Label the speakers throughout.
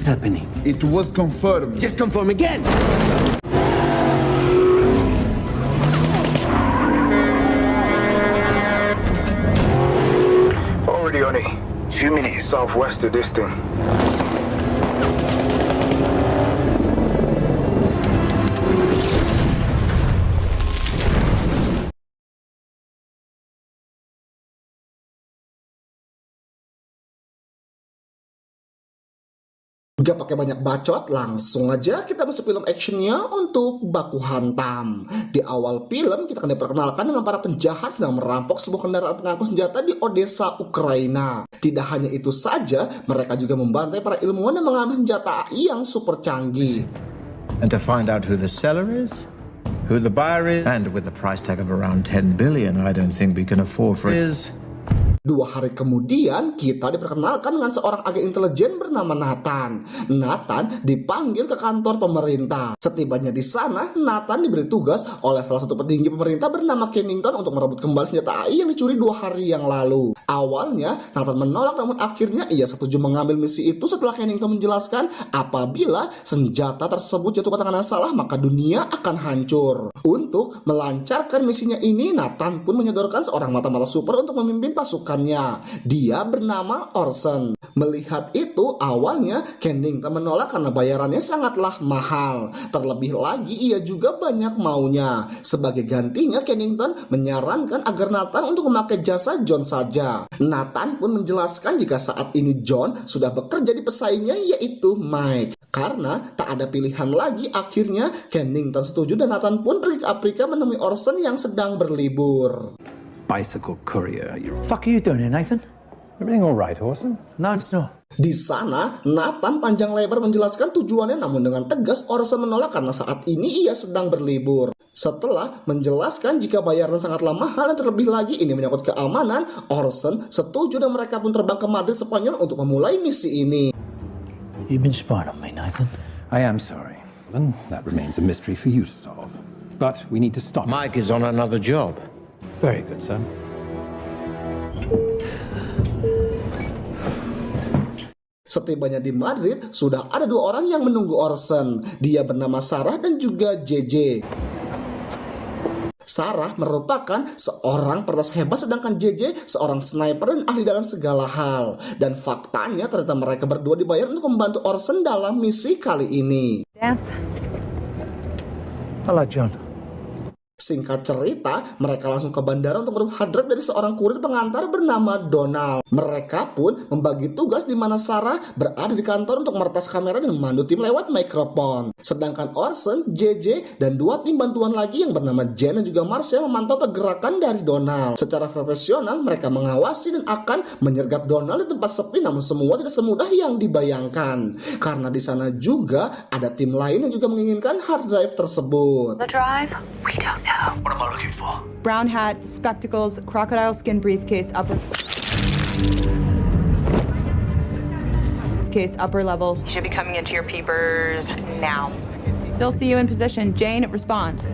Speaker 1: What's happening?
Speaker 2: It was confirmed.
Speaker 1: Just confirm again!
Speaker 3: Already on it. 2 minutes southwest of this thing.
Speaker 4: Gak pakai banyak bacot, langsung aja kita masuk film actionnya untuk Baku Hantam. Di awal film kita akan diperkenalkan dengan para penjahat yang merampok sebuah kendaraan pengangkut senjata di Odessa, Ukraina. Tidak hanya itu saja, mereka juga membantai para ilmuwan yang mengambil senjata AI yang super canggih.
Speaker 5: And to find out who the seller is, who the buyer is, and with the price tag of around 10 billion, I don't think we can afford for it.
Speaker 4: 2 hari kemudian, kita diperkenalkan dengan seorang agen intelijen bernama Nathan. Nathan dipanggil ke kantor pemerintah. Setibanya di sana, Nathan diberi tugas oleh salah satu petinggi pemerintah bernama Kennington untuk merebut kembali senjata AI yang dicuri 2 hari yang lalu. Awalnya, Nathan menolak, namun akhirnya ia setuju mengambil misi itu setelah Kennington menjelaskan apabila senjata tersebut jatuh ke tangan yang salah, maka dunia akan hancur. Untuk melancarkan misinya ini, Nathan pun menyodorkan seorang mata-mata super untuk memimpin pasukan. Dia bernama Orson. Melihat itu, awalnya Kennington menolak karena bayarannya sangatlah mahal. Terlebih lagi, ia juga banyak maunya. Sebagai gantinya, Kennington menyarankan agar Nathan untuk memakai jasa John saja. Nathan pun menjelaskan jika saat ini John sudah bekerja di pesaingnya, yaitu Mike. Karena tak ada pilihan lagi, akhirnya Kennington setuju dan Nathan pun pergi ke Afrika menemui Orson yang sedang berlibur.
Speaker 1: Bicycle courier. Fuck are you doing here, Nathan?
Speaker 5: Everything all right, Orson?
Speaker 1: No, it's not.
Speaker 4: Di sana, Nathan panjang lebar menjelaskan tujuannya, namun dengan tegas Orson menolak karena saat ini ia sedang berlibur. Setelah menjelaskan jika bayaran sangatlah mahal dan terlebih lagi ini menyangkut keamanan, Orson setuju dan mereka pun terbang ke Madrid, Spanyol untuk memulai misi ini.
Speaker 1: You've been spying on me, Nathan.
Speaker 6: I am sorry. And that remains a mystery for you to solve. But we need to stop.
Speaker 5: Mike is on another job.
Speaker 6: Very good, sir.
Speaker 4: Setibanya di Madrid, sudah ada 2 orang yang menunggu Orson. Dia bernama Sarah dan juga JJ. Sarah merupakan seorang peretas hebat, sedangkan JJ seorang sniper dan ahli dalam segala hal. Dan faktanya ternyata mereka berdua dibayar untuk membantu Orson dalam misi kali ini.
Speaker 7: Dance.
Speaker 1: Hello, John.
Speaker 4: Singkat cerita, mereka langsung ke bandara untuk merebut hard drive dari seorang kurir pengantar bernama Donald. Mereka pun membagi tugas di mana Sarah berada di kantor untuk meretas kamera dan memandu tim lewat mikrofon. Sedangkan Orson, JJ, dan 2 tim bantuan lagi yang bernama Jen dan juga Marcia memantau pergerakan dari Donald. Secara profesional, mereka mengawasi dan akan menyergap Donald di tempat sepi, namun semua tidak semudah yang dibayangkan. Karena di sana juga ada tim lain yang juga menginginkan hard drive tersebut.
Speaker 7: The drive? We don't know.
Speaker 1: What am I looking for?
Speaker 7: Brown hat, spectacles, crocodile skin briefcase, upper level. You should be coming into your peepers now. Still see you in position. Jane, respond.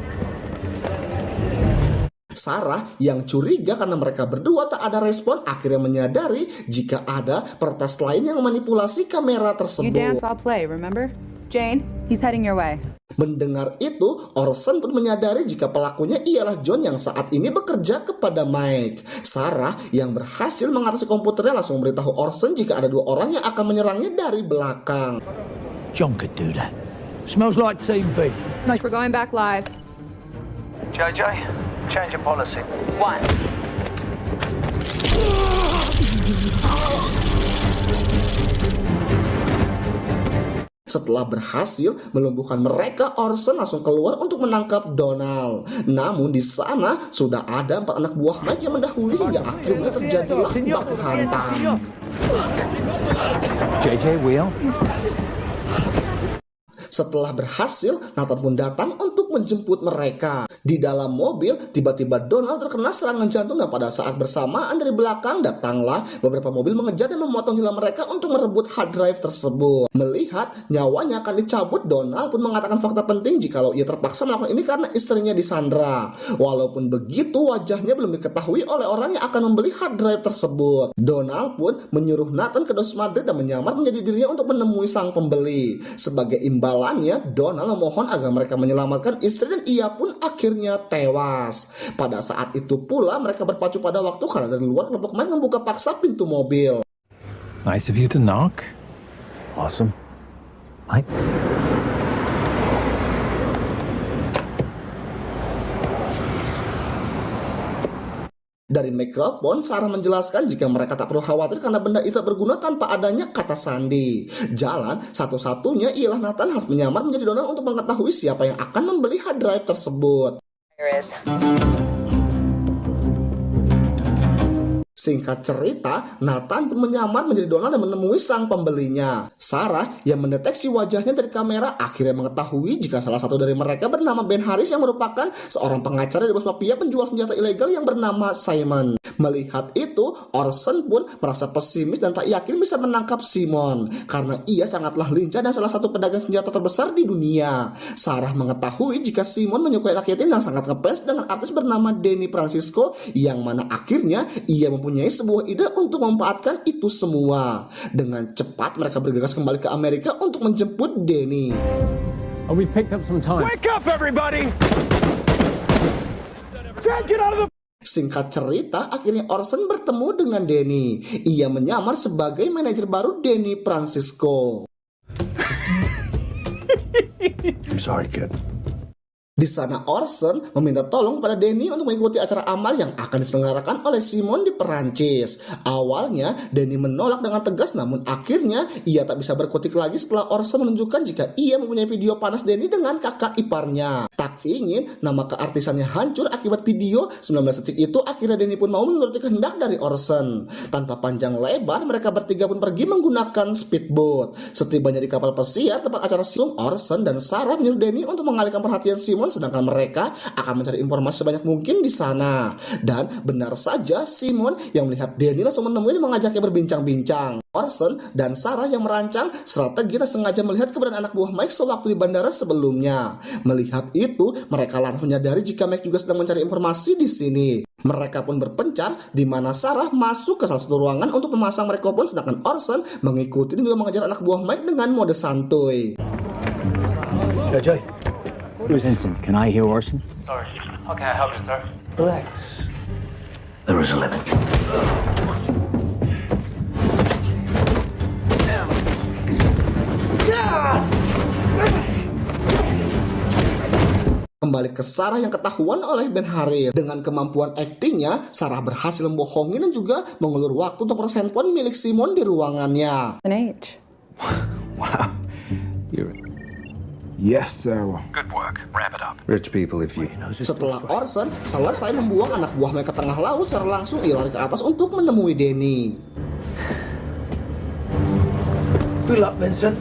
Speaker 4: Sarah yang curiga karena mereka berdua tak ada respon akhirnya menyadari jika ada peretas lain yang memanipulasi kamera
Speaker 7: You
Speaker 4: tersebut.
Speaker 7: dance, I'll play, remember? Jane, he's heading your way.
Speaker 4: Mendengar itu, Orson pun menyadari jika pelakunya ialah John yang saat ini bekerja kepada Mike. Sarah yang berhasil mengatasi komputernya langsung memberitahu Orson jika ada 2 orang yang akan menyerangnya dari belakang.
Speaker 1: John could do that. Smells like Team B.
Speaker 7: We're going back live.
Speaker 8: JJ, change of policy.
Speaker 7: 1.
Speaker 4: Setelah berhasil melumpuhkan mereka, Orson langsung keluar untuk menangkap Donald. Namun di sana sudah ada 4 anak buah Mike yang mendahului hingga akhirnya terjadilah baku hantam.
Speaker 6: JJ, Will?
Speaker 4: Setelah berhasil, Nathan pun datang untuk menjemput mereka. Di dalam mobil, tiba-tiba Donald terkena serangan jantung dan pada saat bersamaan dari belakang datanglah beberapa mobil mengejar dan memotong nyawa mereka untuk merebut hard drive tersebut. Melihat nyawanya akan dicabut, Donald pun mengatakan fakta penting jikalau ia terpaksa melakukan ini karena istrinya disandra. Walaupun begitu, wajahnya belum diketahui oleh orang yang akan membeli hard drive tersebut. Donald pun menyuruh Nathan ke Dos Madrid dan menyamar menjadi dirinya untuk menemui sang pembeli. Sebagai imbalannya, Donald memohon agar mereka menyelamatkan istri dan ia pun akhirnya tewas. Pada saat itu pula mereka berpacu pada waktu karena dari luar kelompok Mike membuka paksa pintu mobil.
Speaker 6: Nice of you to knock.
Speaker 1: Awesome. Mike?
Speaker 4: Dari mikrofon, Sarah menjelaskan jika mereka tak perlu khawatir karena benda itu berguna tanpa adanya kata sandi. Jalan satu-satunya ialah Nathan harus menyamar menjadi Donald untuk mengetahui siapa yang akan membeli hard drive tersebut. Singkat cerita, Nathan pun menyamar menjadi Donald dan menemui sang pembelinya. Sarah yang mendeteksi wajahnya dari kamera akhirnya mengetahui jika salah satu dari mereka bernama Ben Harris yang merupakan seorang pengacara dari bos mafia penjual senjata ilegal yang bernama Simon. Melihat itu, Orson pun merasa pesimis dan tak yakin bisa menangkap Simon karena ia sangatlah lincah dan salah satu pedagang senjata terbesar di dunia. Sarah mengetahui jika Simon menyukai anak yatim dan sangat ngefans dengan artis bernama Danny Francisco yang mana akhirnya ia mempunyai sebuah ide untuk memanfaatkan itu semua. Dengan cepat mereka bergegas kembali ke Amerika untuk menjemput Danny.
Speaker 6: Oh, we picked up some time.
Speaker 8: Wake up, everybody! Jack, get out of the...
Speaker 4: Singkat cerita, akhirnya Orson bertemu dengan Danny. Ia menyamar sebagai manajer baru Danny Francisco.
Speaker 1: I'm sorry, kid.
Speaker 4: Di sana Orson meminta tolong pada Danny untuk mengikuti acara amal yang akan diselenggarakan oleh Simon di Perancis. Awalnya Danny menolak dengan tegas, namun akhirnya ia tak bisa berkutik lagi setelah Orson menunjukkan jika ia mempunyai video panas Danny dengan kakak iparnya. Tak ingin nama keartisannya hancur akibat video 19 detik itu, akhirnya Danny pun mau menuruti kehendak dari Orson. Tanpa panjang lebar, mereka bertiga pun pergi menggunakan speedboat. Setibanya di kapal pesiar tempat acara Simon, Orson dan Sarah menyuruh Danny untuk mengalihkan perhatian Simon, sedangkan mereka akan mencari informasi sebanyak mungkin di sana. Dan benar saja, Simon yang melihat Danny langsung menemui dan mengajaknya berbincang-bincang. Orson dan Sarah yang merancang strategi tak sengaja melihat keberadaan anak buah Mike sewaktu di bandara sebelumnya. Melihat itu, mereka langsung menyadari jika Mike juga sedang mencari informasi di sini. Mereka pun berpencar di mana Sarah masuk ke salah satu ruangan untuk memasang mikrofon, sedangkan Orson mengikuti dan juga mengajar anak buah Mike dengan mode santuy.
Speaker 1: JJ,
Speaker 6: Who's innocent? Can I hear Orson?
Speaker 8: Sorry. How can I help you, sir?
Speaker 1: relax. There is a limit.
Speaker 4: Kembali ke Sarah yang ketahuan oleh Ben Harris. Dengan kemampuan aktingnya, Sarah berhasil membohongi dan juga mengulur waktu untuk proses handphone milik Simon di ruangannya.
Speaker 7: An age.
Speaker 6: Wow. You're... Yes, sir.
Speaker 8: Good work. Ramp it up.
Speaker 6: Rich people, if you...
Speaker 4: Setelah Orson selesai membuang anak buah mereka ke tengah laut, secara langsung ia lari ke atas untuk menemui Danny.
Speaker 1: Good luck, Vincent.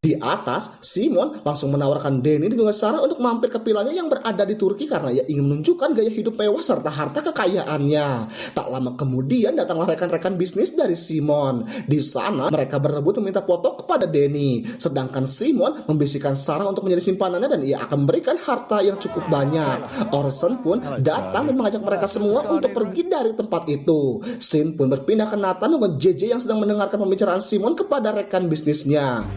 Speaker 4: Di atas, Simon langsung menawarkan Danny dan juga Sarah untuk mampir ke vilanya yang berada di Turki karena ia ingin menunjukkan gaya hidup mewah serta harta kekayaannya. Tak lama kemudian datanglah rekan-rekan bisnis dari Simon. Di sana mereka berebut meminta foto kepada Danny, sedangkan Simon membisikkan Sarah untuk menjadi simpanannya dan ia akan memberikan harta yang cukup banyak. Orson pun datang dan mengajak mereka semua untuk pergi dari tempat itu. Scene pun berpindah ke Nathan dengan JJ yang sedang mendengarkan pembicaraan Simon kepada rekan bisnisnya.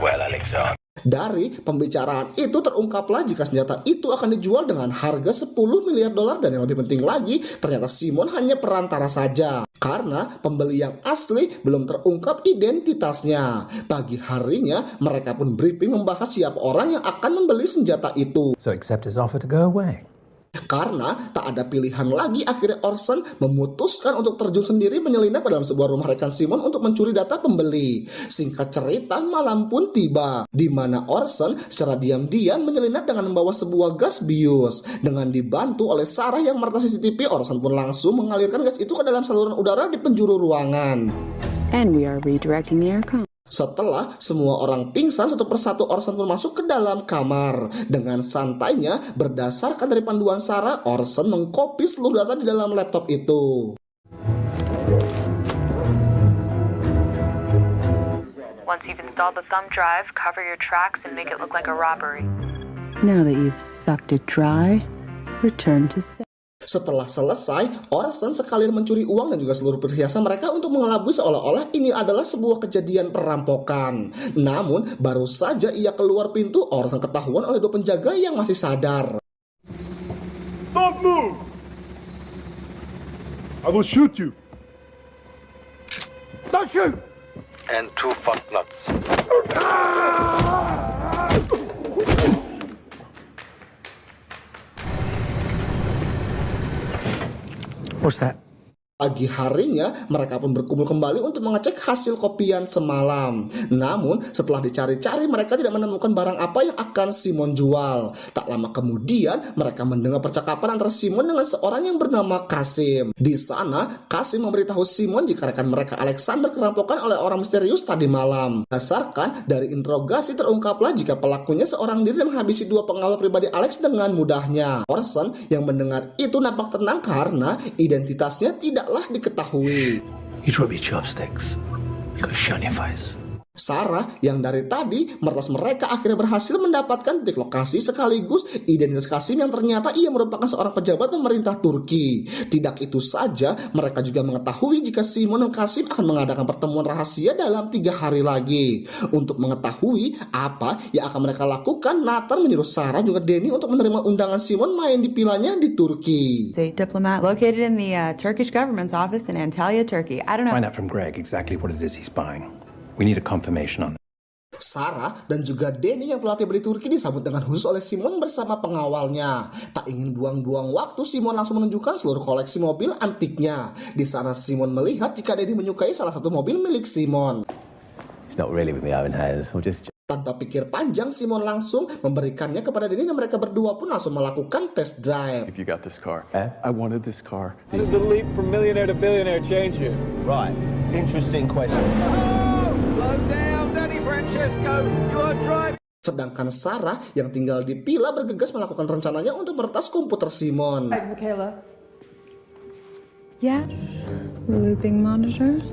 Speaker 8: Well, Alexander.
Speaker 4: Dari pembicaraan itu terungkaplah jika senjata itu akan dijual dengan harga $10 miliar dan yang lebih penting lagi, ternyata Simon hanya perantara saja karena pembeli yang asli belum terungkap identitasnya. Pagi harinya mereka pun briefing membahas siapa orang yang akan membeli senjata itu.
Speaker 6: So accept his offer to go away.
Speaker 4: Karena tak ada pilihan lagi, akhirnya Orson memutuskan untuk terjun sendiri menyelinap ke dalam sebuah rumah rekan Simon untuk mencuri data pembeli. Singkat cerita, malam pun tiba, di mana Orson secara diam-diam menyelinap dengan membawa sebuah gas bius. Dengan dibantu oleh Sarah yang meretas CCTV, Orson pun langsung mengalirkan gas itu ke dalam saluran udara di penjuru ruangan.
Speaker 2: And we are redirecting the aircon.
Speaker 4: Setelah semua orang pingsan, satu persatu Orson pun masuk ke dalam kamar. Dengan santainya, berdasarkan dari panduan Sarah, Orson mengcopy seluruh data di dalam laptop itu.
Speaker 7: Once you've installed the thumb drive, cover your tracks and make it look like a robbery.
Speaker 2: Now that you've sucked it dry, return to set.
Speaker 4: Setelah selesai, Orson sekalian mencuri uang dan juga seluruh perhiasan mereka untuk mengelabui seolah-olah ini adalah sebuah kejadian perampokan. Namun, baru saja ia keluar pintu, Orson ketahuan oleh dua penjaga yang masih sadar.
Speaker 9: Don't move! I will shoot you.
Speaker 1: Don't shoot!
Speaker 8: And 2 fuck nuts.
Speaker 1: What's that?
Speaker 4: Pagi harinya, mereka pun berkumpul kembali untuk mengecek hasil kopian semalam. Namun, setelah dicari-cari, mereka tidak menemukan barang apa yang akan Simon jual. Tak lama kemudian, mereka mendengar percakapan antara Simon dengan seorang yang bernama Kasim. Di sana, Kasim memberitahu Simon jika rekan mereka Alexander kerampokan oleh orang misterius tadi malam. Berdasarkan dari interogasi, terungkaplah jika pelakunya seorang diri dan menghabisi dua pengawal pribadi Alex dengan mudahnya. Orson yang mendengar itu nampak tenang karena identitasnya tidak diketahui.
Speaker 1: You drop your chopsticks. You got shut in your face.
Speaker 4: Sarah yang dari tadi meretas mereka akhirnya berhasil mendapatkan titik lokasi sekaligus identitas Kasim yang ternyata ia merupakan seorang pejabat pemerintah Turki. Tidak itu saja, mereka juga mengetahui jika Simon dan Kasim akan mengadakan pertemuan rahasia dalam 3 hari lagi. Untuk mengetahui apa yang akan mereka lakukan, Nathan menyuruh Sarah juga Danny untuk menerima undangan Simon main di vilanya di Turki.
Speaker 7: A diplomat located in the Turkish government's office in Antalya, Turkey. I don't know.
Speaker 6: Find out from Greg exactly what it is he's buying. We need a confirmation on that.
Speaker 4: Sarah dan juga Danny yang telah tiba di Turki disambut dengan khusus oleh Simon bersama pengawalnya. Tak ingin buang-buang waktu, Simon langsung menunjukkan seluruh koleksi mobil antiknya. Di sana Simon melihat jika Danny menyukai salah satu mobil milik Simon.
Speaker 10: It's not really with me, I haven't had.
Speaker 4: Tanpa pikir panjang, Simon langsung memberikannya kepada Danny dan mereka berdua pun langsung melakukan test drive.
Speaker 9: If you got this car, I wanted this car.
Speaker 11: How did the leap from millionaire to billionaire change you?
Speaker 10: Right, interesting question.
Speaker 11: Slow down, Danny Francesco. You are driving.
Speaker 4: Sedangkan Sarah yang tinggal di villa bergegas melakukan rencananya untuk meretas komputer Simon.
Speaker 12: Hi, Michaela.
Speaker 7: Yeah, looping monitor.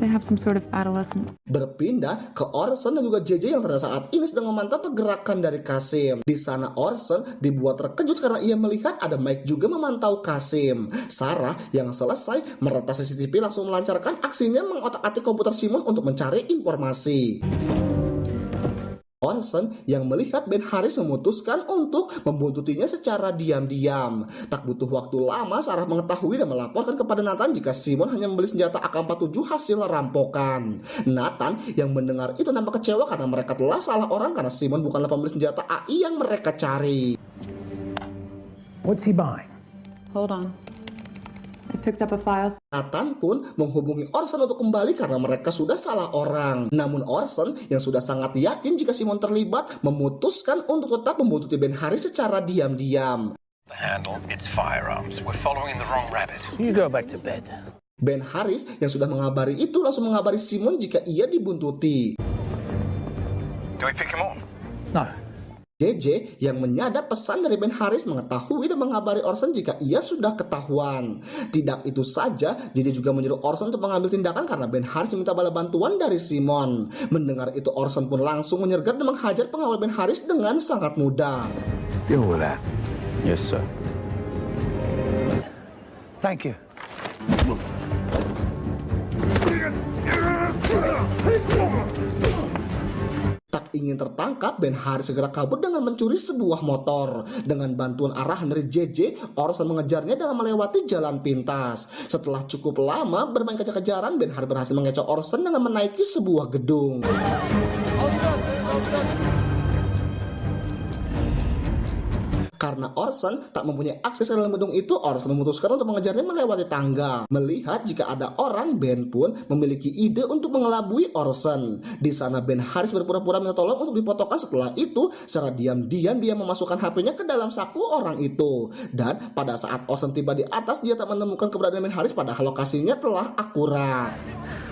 Speaker 7: They have some sort of adolescent.
Speaker 4: Berpindah ke Orson dan juga JJ yang ternyata saat ini sedang memantau pergerakan dari Kasim. Di sana Orson dibuat terkejut karena ia melihat ada Mike juga memantau Kasim. Sarah yang selesai meretas CCTV langsung melancarkan aksinya mengotak-atik komputer Simon untuk mencari informasi. Orson yang melihat Ben Harris memutuskan untuk membuntutinya secara diam-diam. Tak butuh waktu lama, Sarah mengetahui dan melaporkan kepada Nathan jika Simon hanya membeli senjata AK-47 hasil rampokan. Nathan yang mendengar itu nampak kecewa karena mereka telah salah orang karena Simon bukanlah pembeli senjata AI yang mereka cari.
Speaker 1: What's he buying?
Speaker 7: Hold on. I picked up a file.
Speaker 4: Nathan pun menghubungi Orson untuk kembali karena mereka sudah salah orang. Namun Orson yang sudah sangat yakin jika Simon terlibat memutuskan untuk tetap membuntuti Ben Harris secara diam-diam.
Speaker 8: The handle, it's firearms. We're following the wrong rabbit.
Speaker 1: You go back to bed.
Speaker 4: Ben Harris yang sudah mengabari itu langsung mengabari Simon jika ia dibuntuti.
Speaker 8: Do we pick him up?
Speaker 1: No.
Speaker 4: JJ yang menyadap pesan dari Ben Harris mengetahui dan mengabari Orson jika ia sudah ketahuan. Tidak itu saja, JJ juga menyuruh Orson untuk mengambil tindakan karena Ben Harris minta bala bantuan dari Simon. Mendengar itu Orson pun langsung menyergap dan menghajar pengawal Ben Harris dengan sangat mudah.
Speaker 1: Deal with that.
Speaker 10: Yes, sir.
Speaker 1: Thank you.
Speaker 4: Tak ingin tertangkap, Ben Harris segera kabur dengan mencuri sebuah motor. Dengan bantuan arahan dari JJ, Orson mengejarnya dengan melewati jalan pintas. Setelah cukup lama bermain kejar-kejaran, Ben Harris berhasil mengecoh Orson dengan menaiki sebuah gedung. Karena Orson tak mempunyai akses ke dalam gedung itu, Orson memutuskan untuk mengejarnya melewati tangga. Melihat jika ada orang, Ben pun memiliki ide untuk mengelabui Orson. Di sana Ben Harris berpura-pura minta tolong untuk dipotongkan. Setelah itu, secara diam-diam dia memasukkan HP-nya ke dalam saku orang itu. Dan pada saat Orson tiba di atas, dia tak menemukan keberadaan Ben Harris padahal lokasinya telah akurat.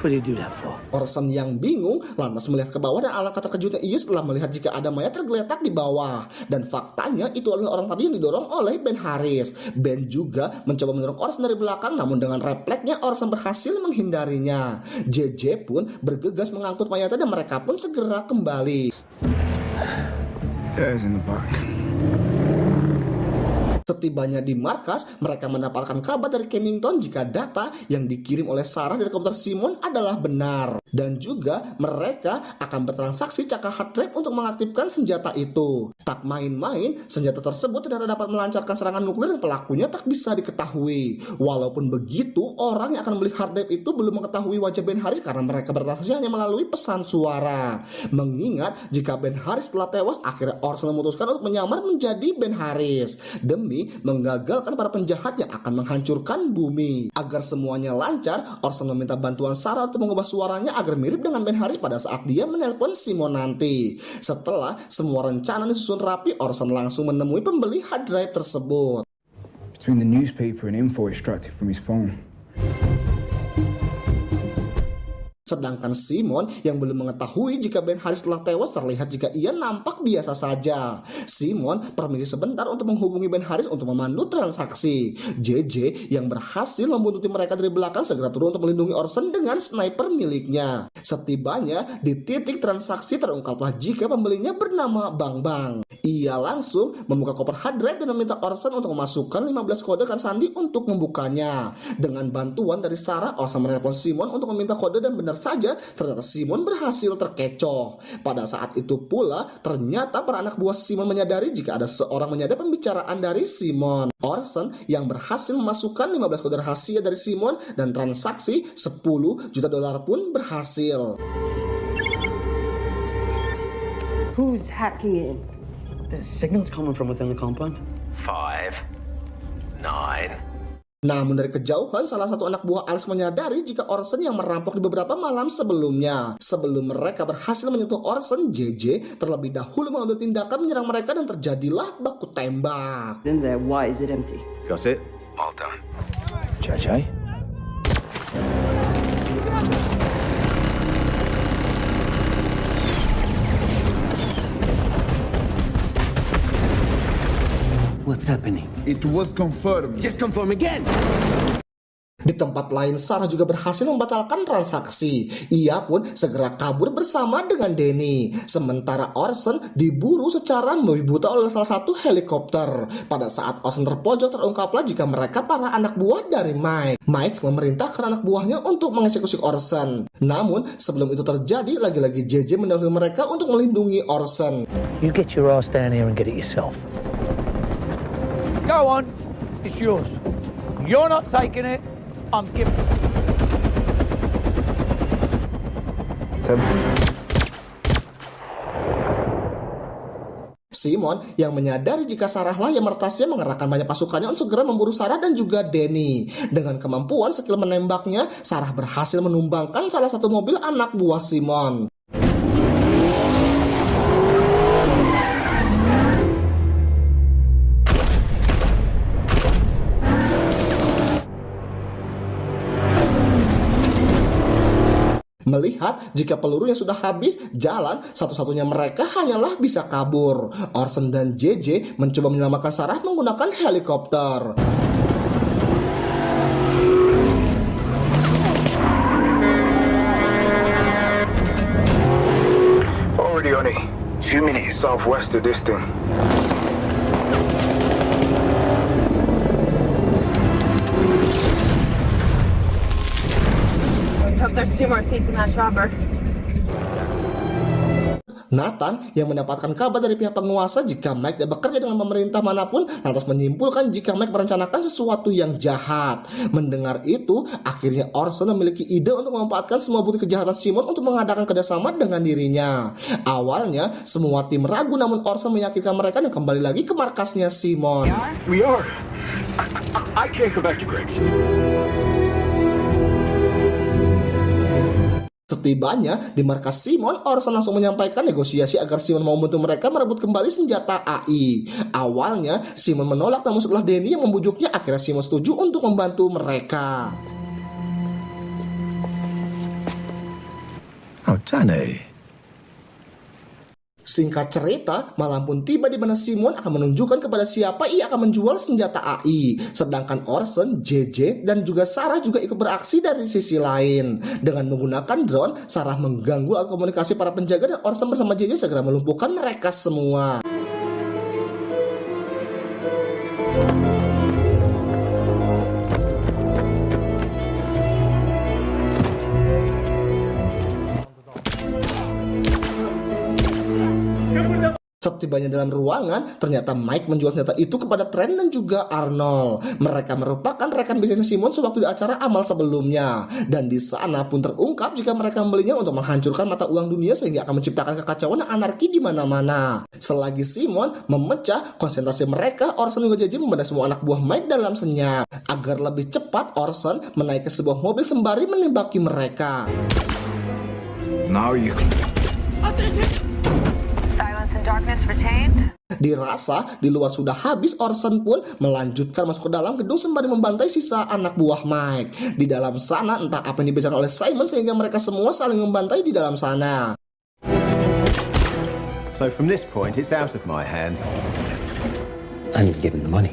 Speaker 1: What did you do that for?
Speaker 4: Orson yang bingung lantas melihat ke bawah dan alangkah terkejutnya ia setelah melihat jika ada mayat tergeletak di bawah. Dan faktanya itu adalah orang tadi yang didorong oleh Ben Harris. Ben juga mencoba mendorong Orson dari belakang, namun dengan refleksnya Orson berhasil menghindarinya. JJ pun bergegas mengangkut mayatnya dan mereka pun segera kembali.
Speaker 3: There's in the back.
Speaker 4: Setibanya di markas, mereka mendapatkan kabar dari Kennington jika data yang dikirim oleh Sarah dari komputer Simon adalah benar. Dan juga mereka akan bertransaksi cakar hard drive untuk mengaktifkan senjata itu. Tak main-main, senjata tersebut ternyata dapat melancarkan serangan nuklir yang pelakunya tak bisa diketahui. Walaupun begitu, orang yang akan membeli hard drive itu belum mengetahui wajah Ben Harris karena mereka bertransaksi hanya melalui pesan suara. Mengingat jika Ben Harris telah tewas, akhirnya Orson memutuskan untuk menyamar menjadi Ben Harris demi menggagalkan para penjahat yang akan menghancurkan bumi. Agar semuanya lancar, Orson meminta bantuan Sarah untuk mengubah suaranya agar mirip dengan Ben Harris pada saat dia menelpon Simon nanti. Setelah semua rencana disusun rapi, Orson langsung menemui pembeli hard drive tersebut.
Speaker 3: Between the newspaper and info extracted from his phone.
Speaker 4: Sedangkan Simon yang belum mengetahui jika Ben Harris telah tewas terlihat jika ia nampak biasa saja. Simon permisi sebentar untuk menghubungi Ben Harris untuk memandu transaksi. JJ yang berhasil membuntuti mereka dari belakang segera turun untuk melindungi Orson dengan sniper miliknya. Setibanya di titik transaksi terungkaplah jika pembelinya bernama Bang Bang. Ia langsung membuka koper hard drive dan meminta Orson untuk memasukkan 15 kode sandi untuk membukanya. Dengan bantuan dari Sarah, Orson menelpon Simon untuk meminta kode dan benar saja ternyata Simon berhasil terkecoh. Pada saat itu pula ternyata para anak buah Simon menyadari jika ada seorang menyadari pembicaraan dari Simon. Orson yang berhasil memasukkan 15 kode rahasia dari Simon dan transaksi $10 juta pun berhasil.
Speaker 2: Who's hacking in?
Speaker 1: The signal's coming from within the compound.
Speaker 8: 5, 9.
Speaker 4: Namun dari kejauhan salah satu anak buah Alex menyadari jika Orson yang merampok di beberapa malam sebelumnya. Sebelum mereka berhasil menyentuh Orson, JJ terlebih dahulu mengambil tindakan menyerang mereka dan terjadilah baku tembak.
Speaker 2: In there, why is it empty?
Speaker 10: Got it?
Speaker 8: Well done.
Speaker 1: JJ? What's happening?
Speaker 9: It was confirmed.
Speaker 1: Just confirm again!
Speaker 4: Di tempat lain, Sarah juga berhasil membatalkan transaksi. Ia pun segera kabur bersama dengan Danny. Sementara Orson diburu secara membabi buta oleh salah satu helikopter. Pada saat Orson terpojok, terungkaplah jika mereka para anak buah dari Mike. Mike memerintahkan anak buahnya untuk mengeksekusi Orson. Namun sebelum itu terjadi, lagi-lagi JJ mendahului mereka untuk melindungi Orson.
Speaker 1: You get your ass down here and get it yourself. Go on, it's yours. You're not taking it, I'm giving it.
Speaker 4: Simon yang menyadari jika Sarahlah yang meretasnya mengerahkan banyak pasukannya untuk segera memburu Sarah dan juga Danny. Dengan kemampuan skill menembaknya, Sarah berhasil menumbangkan salah satu mobil anak buah Simon. Melihat jika pelurunya sudah habis, jalan satu-satunya mereka hanyalah bisa kabur. Orson dan JJ mencoba menyelamatkan Sarah menggunakan helikopter.
Speaker 3: Already on it. 2 minutes southwest of this thing.
Speaker 7: Let's hope there's 2 more seats in that chopper.
Speaker 4: Nathan yang mendapatkan kabar dari pihak penguasa jika Mike tidak bekerja dengan pemerintah manapun lantas menyimpulkan jika Mike merencanakan sesuatu yang jahat. Mendengar itu, akhirnya Orson memiliki ide untuk memanfaatkan semua bukti kejahatan Simon untuk mengadakan kerjasama dengan dirinya. Awalnya, semua tim ragu namun Orson meyakinkan mereka dan kembali lagi ke markasnya Simon.
Speaker 9: We are. I can't go back to Greg's.
Speaker 4: Setibanya di markas Simon, Orson langsung menyampaikan negosiasi agar Simon mau membantu mereka merebut kembali senjata AI. Awalnya Simon menolak, namun setelah Danny yang membujuknya, akhirnya Simon setuju untuk membantu mereka.
Speaker 5: Oh, Danny.
Speaker 4: Singkat cerita, malam pun tiba di mana Simon akan menunjukkan kepada siapa ia akan menjual senjata AI. Sedangkan Orson, JJ, dan juga Sarah juga ikut beraksi dari sisi lain. Dengan menggunakan drone, Sarah mengganggu alat komunikasi para penjaga dan Orson bersama JJ segera melumpuhkan mereka semua. Setibanya dalam ruangan, ternyata Mike menjual senjata itu kepada Trent dan juga Arnold. Mereka merupakan rekan bisnis Simon sewaktu di acara amal sebelumnya. Dan di sana pun terungkap jika mereka membelinya untuk menghancurkan mata uang dunia sehingga akan menciptakan kekacauan dan anarki di mana-mana. Selagi Simon memecah konsentrasi mereka, Orson juga JJ membedah semua anak buah Mike dalam senyap. Agar lebih cepat, Orson menaiki sebuah mobil sembari menembaki mereka.
Speaker 3: Now you can.
Speaker 7: Silence and darkness retained.
Speaker 4: Dirasa di luar sudah habis, Orson pun melanjutkan masuk ke dalam gedung sembari membantai sisa anak buah Mike. Di dalam sana entah apa yang dibicarakan oleh Simon sehingga mereka semua saling membantai di dalam sana.
Speaker 10: So from this point, it's out of my hands.
Speaker 6: I'm given the money.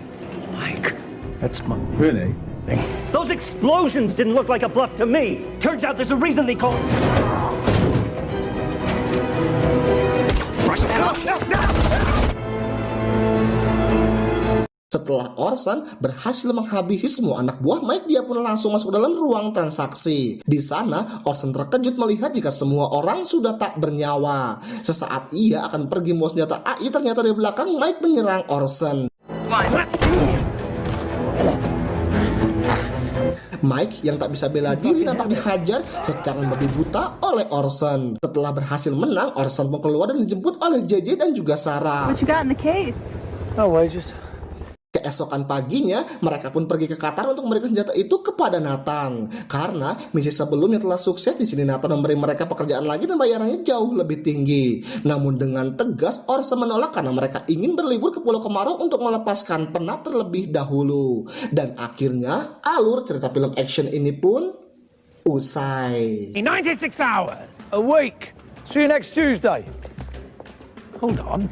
Speaker 6: Mike, that's my
Speaker 5: Really?
Speaker 6: thing.
Speaker 11: Those explosions didn't look like a bluff to me. Turns out there's a reason they call it.
Speaker 4: Setelah Orson berhasil menghabisi semua anak buah Mike, dia pun langsung masuk ke dalam ruang transaksi. Di sana, Orson terkejut melihat jika semua orang sudah tak bernyawa. Sesaat ia akan pergi membawa senjata AI, ternyata di belakang Mike menyerang Orson. Mike yang tak bisa bela diri nampak dihajar secara membabi buta oleh Orson. Setelah berhasil menang, Orson pun keluar dan dijemput oleh JJ dan juga Sarah.
Speaker 7: What you got in the case?
Speaker 1: No wages.
Speaker 4: Keesokan paginya, mereka pun pergi ke Qatar untuk memberikan senjata itu kepada Nathan. Karena misi sebelumnya telah sukses, di sini Nathan memberi mereka pekerjaan lagi dan bayarannya jauh lebih tinggi. Namun dengan tegas, Orson menolak karena mereka ingin berlibur ke Pulau Kemarau untuk melepaskan penat terlebih dahulu. Dan akhirnya, alur cerita film action ini pun usai.
Speaker 1: 96 hours. A week. See you next Tuesday. Hold on.